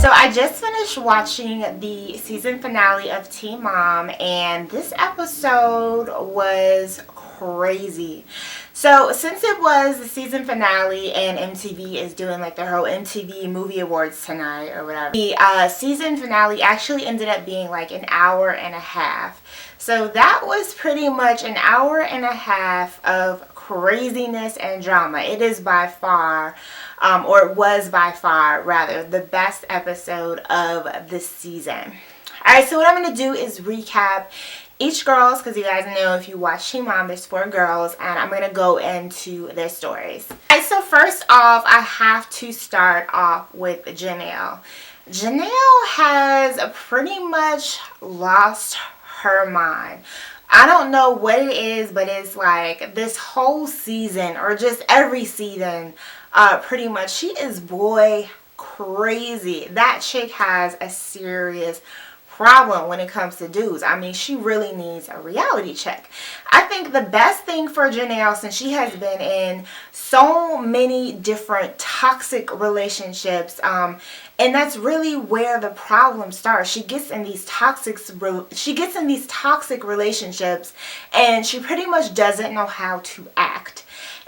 So I just finished watching the season finale of Teen Mom, and this episode was crazy. So since it was the season finale and MTV is doing like their whole MTV Movie Awards tonight or whatever, the season finale actually ended up being like an hour and a half. So that was pretty much an hour and a half of craziness and drama. It is by far, or it was by far rather, the best episode of the season. Alright, so what I'm going to do is recap each girl's, because you guys know if you watch Teen Mom, there's 4 girls, and I'm going to go into their stories. Alright, so first off, I have to start off with Janelle. Janelle has pretty much lost her mind. I don't know what it is, but it's like this whole season, or just every season, pretty much, she is boy crazy. That chick has a serious problem when it comes to dudes. I mean, she really needs a reality check. I think the best thing for Janelle, since she has been in so many different toxic relationships, and that's really where the problem starts. She gets in these toxic relationships, and she pretty much doesn't know how to act.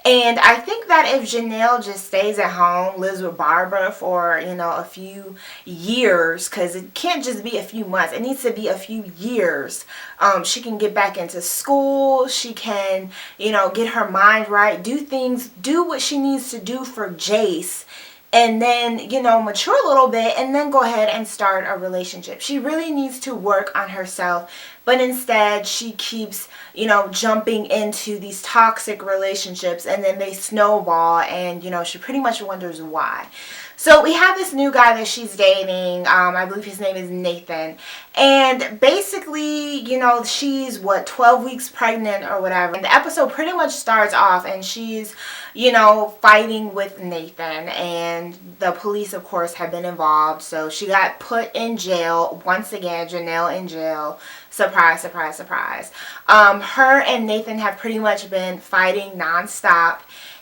And I think that if Janelle just stays at home, lives with Barbara for, a few years, because it can't just be a few months, it needs to be a few years. She can get back into school, she can, get her mind right, do what she needs to do for Jace, and then, mature a little bit, and then go ahead and start a relationship. She really needs to work on herself, but instead she keeps, jumping into these toxic relationships, and then they snowball, and, she pretty much wonders why. So we have this new guy that she's dating. I believe his name is Nathan. And basically, she's, 12 weeks pregnant or whatever. And the episode pretty much starts off and she's, fighting with Nathan. And the police, of course, have been involved. So she got put in jail. Once again, Janelle in jail. Surprise, surprise, surprise. Her and Nathan have pretty much been fighting nonstop.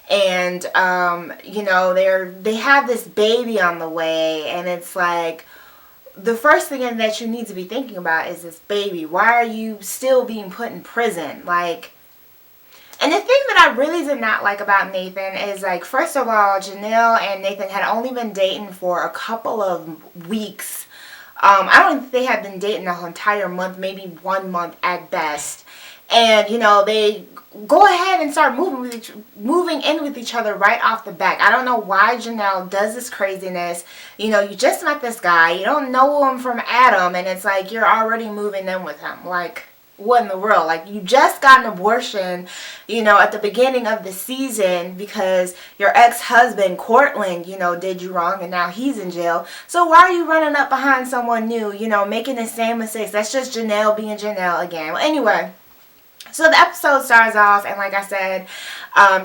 And, they have this baby on the way, and it's like, the first thing that you need to be thinking about is this baby. Why are you still being put in prison? Like, and the thing that I really did not like about Nathan is, like, first of all, Janelle and Nathan had only been dating for a couple of weeks. I don't think they had been dating the whole entire month, maybe 1 month at best. And, they go ahead and start moving in with each other right off the bat. I don't know why Janelle does this craziness. You just met this guy. You don't know him from Adam. And it's like you're already moving in with him. Like, what in the world? Like, you just got an abortion, at the beginning of the season because your ex-husband, Cortland, did you wrong and now he's in jail. So why are you running up behind someone new, making the same mistakes? That's just Janelle being Janelle again. Well, anyway. So the episode starts off, and like I said,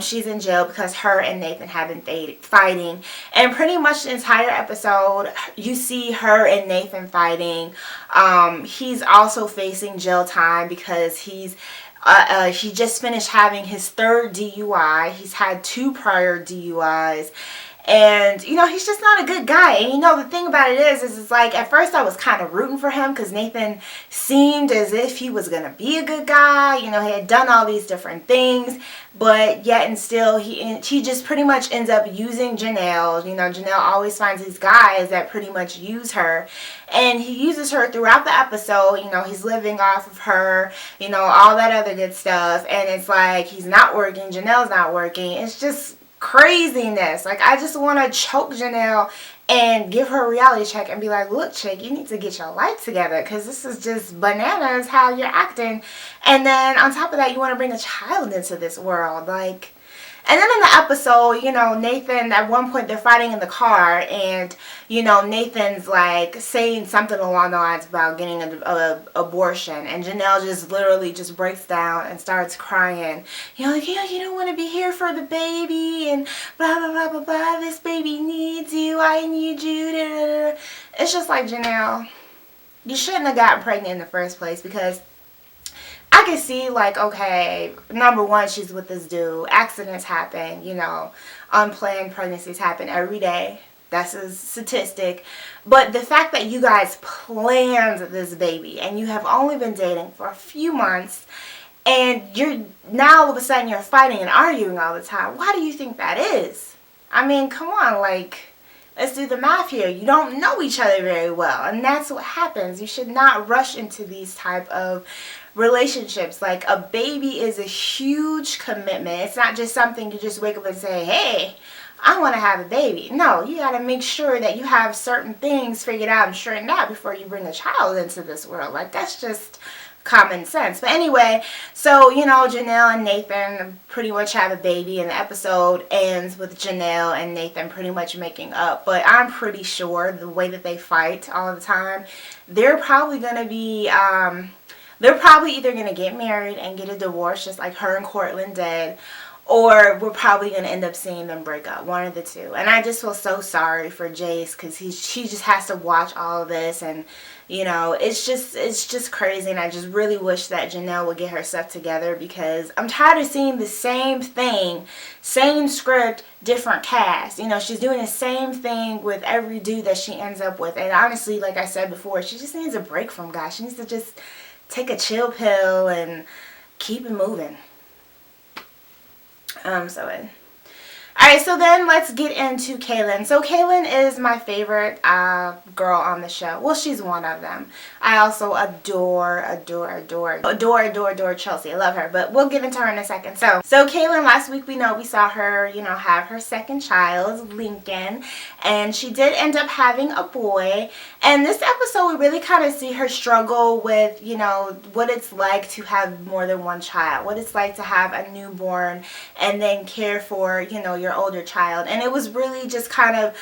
she's in jail because her and Nathan have been fighting. And pretty much the entire episode, you see her and Nathan fighting. He's also facing jail time because he just finished having his 3rd DUI. He's had 2 prior DUIs. And, he's just not a good guy. And, the thing about it is it's like, at first I was kind of rooting for him because Nathan seemed as if he was going to be a good guy. He had done all these different things. But yet and still, he just pretty much ends up using Janelle. Janelle always finds these guys that pretty much use her. And he uses her throughout the episode. He's living off of her, all that other good stuff. And it's like, he's not working. Janelle's not working. It's just craziness. Like, I just want to choke Janelle and give her a reality check and be like, look, chick, you need to get your life together because this is just bananas how you're acting. And then on top of that, you want to bring a child into this world. Like, and then in the episode, Nathan, at one point they're fighting in the car, and, Nathan's like saying something along the lines about getting an abortion, and Janelle just literally just breaks down and starts crying. Like, you don't want to be here for the baby, and blah, blah, blah, blah, blah, this baby needs you, I need you, da, da, da. It's just like, Janelle, you shouldn't have gotten pregnant in the first place because I can see, like, okay, number one, she's with this dude. Accidents happen, unplanned pregnancies happen every day. That's a statistic. But the fact that you guys planned this baby and you have only been dating for a few months, and you're now all of a sudden you're fighting and arguing all the time. Why do you think that is? I mean, come on, like, let's do the math here. You don't know each other very well, and that's what happens. You should not rush into these type of relationships. Like, a baby is a huge commitment. It's not just something you just wake up and say, hey, I want to have a baby. No, you got to make sure that you have certain things figured out and straightened out before you bring a child into this world. Like, that's just common sense. But anyway, so, you know, Janelle and Nathan pretty much have a baby, and the episode ends with Janelle and Nathan pretty much making up. But I'm pretty sure the way that they fight all the time, they're probably going to be, they're probably either going to get married and get a divorce just like her and Courtland did, or we're probably going to end up seeing them break up, one of the two. And I just feel so sorry for Jace, because she just has to watch all of this, and you know, it's just crazy. And I just really wish that Janelle would get her stuff together, because I'm tired of seeing the same thing, same script, different cast. You know, she's doing the same thing with every dude that she ends up with. And honestly, like I said before, she just needs a break from guys. She needs to just take a chill pill and keep it moving. Alright, so then let's get into Kailyn. So Kailyn is my favorite girl on the show. Well, she's one of them. I also adore Chelsea. I love her, but we'll get into her in a second. So Kailyn, last week we saw her, you know, have her second child, Lincoln, and she did end up having a boy. And this episode, we really kind of see her struggle with, you know, what it's like to have more than one child, what it's like to have a newborn and then care for, you know, your older child. And it was really just kind of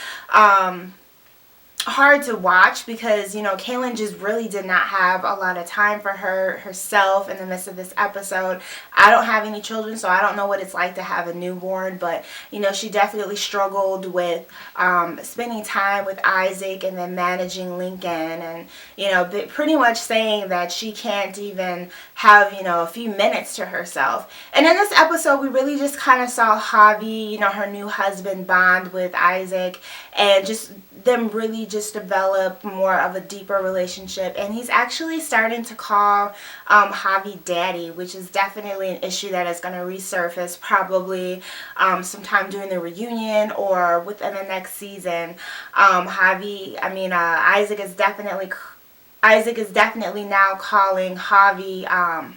hard to watch, because, you know, Kailyn just really did not have a lot of time for herself in the midst of this episode. I don't have any children, so I don't know what it's like to have a newborn, but, you know, she definitely struggled with spending time with Isaac and then managing Lincoln, and, you know, pretty much saying that she can't even have, you know, a few minutes to herself. And in this episode, we really just kind of saw Javi, you know, her new husband, bond with Isaac, and just them really just develop more of a deeper relationship. And he's actually starting to call Javi daddy, which is definitely an issue that is going to resurface probably sometime during the reunion or within the next season. Isaac is definitely now calling Javi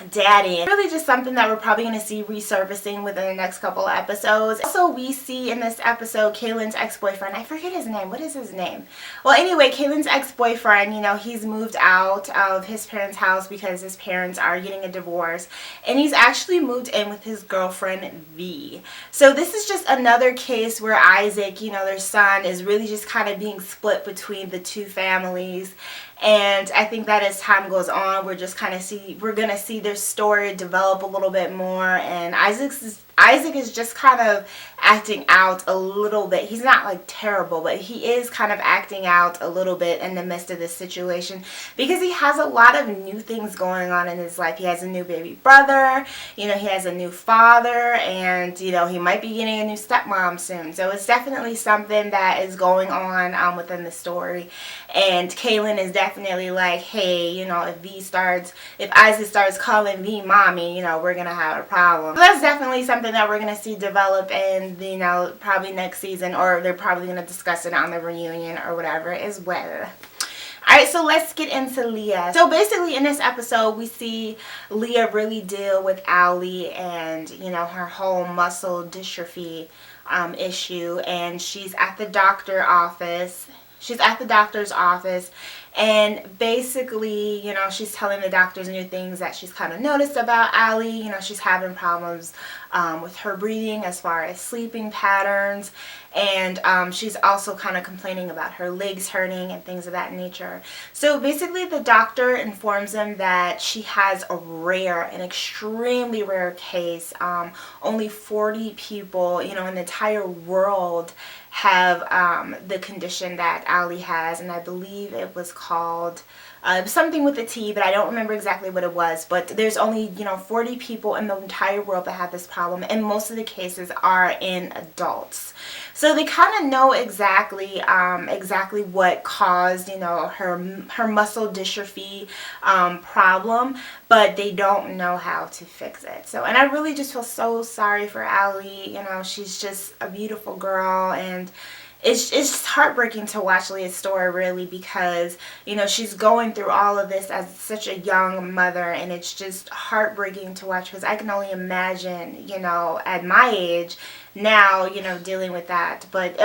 daddy. And really just something that we're probably going to see resurfacing within the next couple of episodes. Also, we see in this episode Kailyn's ex-boyfriend. I forget his name. What is his name? Well, anyway, Kailyn's ex-boyfriend, you know, he's moved out of his parents' house because his parents are getting a divorce. And he's actually moved in with his girlfriend, V. So this is just another case where Isaac, you know, their son, is really just kind of being split between the two families. And I think that as time goes on, we're gonna see their story develop a little bit more. And Isaac is just kind of acting out a little bit. He's not like terrible, but he is kind of acting out a little bit in the midst of this situation, because he has a lot of new things going on in his life. He has a new baby brother, you know, he has a new father, and, you know, he might be getting a new stepmom soon. So it's definitely something that is going on within the story. And Kailyn is definitely like, hey, you know, if Isaac starts calling V mommy, you know, we're gonna have a problem. So that's definitely something that we're gonna see develop in, you know, probably next season, or they're probably gonna discuss it on the reunion or whatever as well. Alright, so let's get into Leah. So basically in this episode, we see Leah really deal with Allie and, you know, her whole muscle dystrophy issue. And she's at the doctor's office, and basically, you know, she's telling the doctors new things that she's kind of noticed about Allie. You know, she's having problems with her breathing as far as sleeping patterns, and she's also kind of complaining about her legs hurting and things of that nature. So basically the doctor informs them that she has an extremely rare case. Only 40 people, you know, in the entire world have the condition that Allie has, and I believe it was called something with a T, but I don't remember exactly what it was. But there's only, 40 people in the entire world that have this problem, and most of the cases are in adults. So they kind of know exactly what caused, her muscle dystrophy problem, but they don't know how to fix it. So, and I really just feel so sorry for Allie. She's just a beautiful girl, and it's just heartbreaking to watch Leah's story, really, because she's going through all of this as such a young mother, and it's just heartbreaking to watch, because I can only imagine, at my age now, dealing with that. But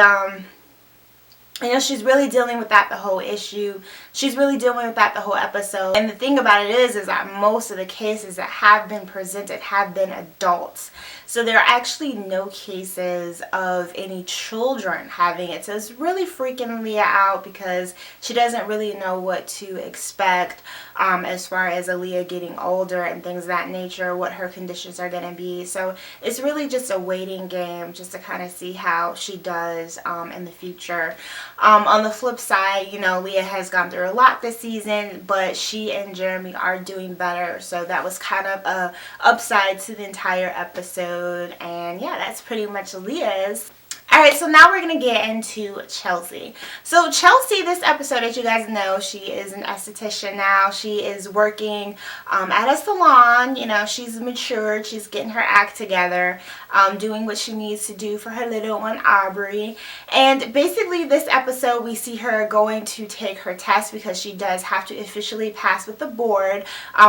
she's really dealing with that the whole issue. She's really dealing with that the whole episode. And the thing about it is that most of the cases that have been presented have been adults. So there are actually no cases of any children having it. So it's really freaking Leah out, because she doesn't really know what to expect as far as Aaliyah getting older and things of that nature, what her conditions are going to be. So it's really just a waiting game, just to kind of see how she does in the future. On the flip side, Leah has gone through a lot this season, but she and Jeremy are doing better. So that was kind of a upside to the entire episode. And yeah, that's pretty much Leah's. Alright, so now we're going to get into Chelsea. So Chelsea, this episode, as you guys know, she is an esthetician now. She is working at a salon. She's matured. She's getting her act together, doing what she needs to do for her little one, Aubrey. And basically, this episode, we see her going to take her test, because she does have to officially pass with the board,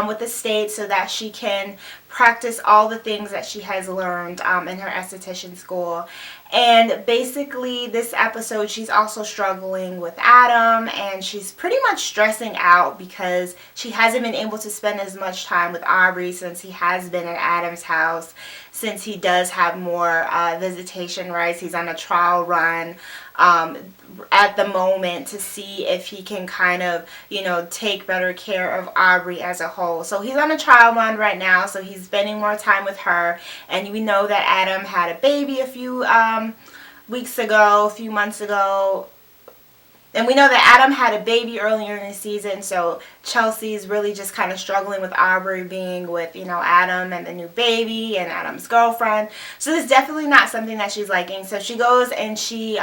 with the state, so that she can practice all the things that she has learned in her esthetician school. And basically, this episode, she's also struggling with Adam, and she's pretty much stressing out because she hasn't been able to spend as much time with Aubrey since he has been at Adam's house, since he does have more visitation rights. He's on a trial run at the moment to see if he can kind of, take better care of Aubrey as a whole. So he's on a trial run right now, so he's spending more time with her. And we know that Adam had a baby a few months ago. And we know that Adam had a baby earlier in the season, so Chelsea's really just kind of struggling with Aubrey being with, Adam and the new baby and Adam's girlfriend. So this is definitely not something that she's liking. So she goes and she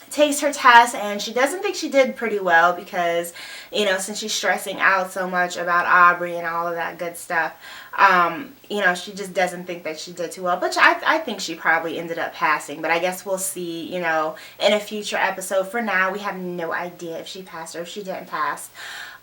takes her test, and she doesn't think she did pretty well, because since she's stressing out so much about Aubrey and all of that good stuff, she just doesn't think that she did too well, which I think she probably ended up passing. But I guess we'll see, in a future episode. For now, we have no idea if she passed or if she didn't pass.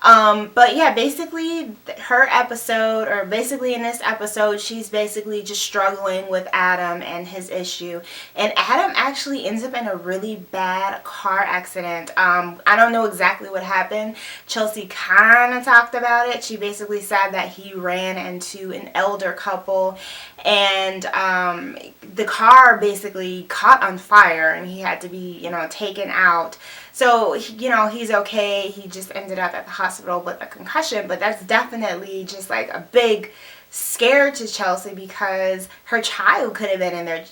But yeah, basically her episode, or basically in this episode, she's basically just struggling with Adam and his issue. And Adam actually ends up in a really bad car accident. I don't know exactly what happened. Chelsea kind of talked about it. She basically said that he ran into an elder couple, and the car basically caught on fire, and he had to be, taken out. So, he's okay. He just ended up at the hospital with a concussion. But that's definitely just like a big scare to Chelsea, because her child could have been in there.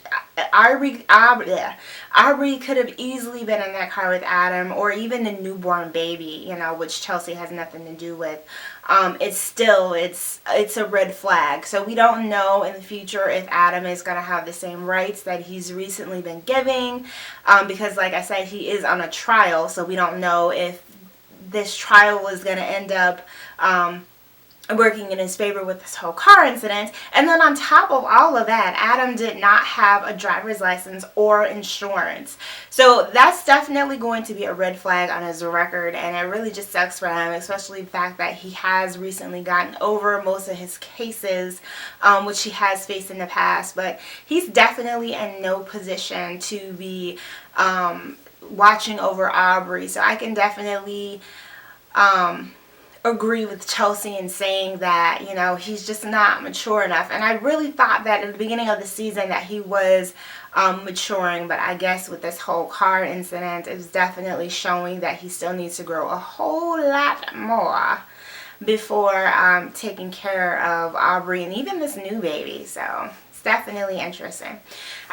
Aubrey could have easily been in that car with Adam, or even the newborn baby, which Chelsea has nothing to do with. It's a red flag. So we don't know in the future if Adam is going to have the same rights that he's recently been giving, because like I said, he is on a trial, so we don't know if this trial is going to end up working in his favor with this whole car incident. And then on top of all of that, Adam did not have a driver's license or insurance. So that's definitely going to be a red flag on his record, and it really just sucks for him, especially the fact that he has recently gotten over most of his cases, which he has faced in the past. But he's definitely in no position to be watching over Aubrey. So I can definitely agree with Chelsea in saying that, he's just not mature enough. And I really thought that at the beginning of the season that he was maturing, but I guess with this whole car incident, it's definitely showing that he still needs to grow a whole lot more before taking care of Aubrey and even this new baby. So it's definitely interesting.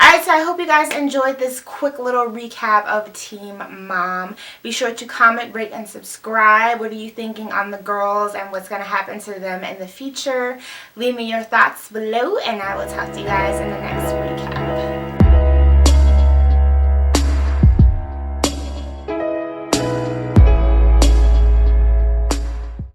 Alright, so I hope you guys enjoyed this quick little recap of Team Mom. Be sure to comment, rate, and subscribe. What are you thinking on the girls and what's going to happen to them in the future? Leave me your thoughts below, and I will talk to you guys in the next recap.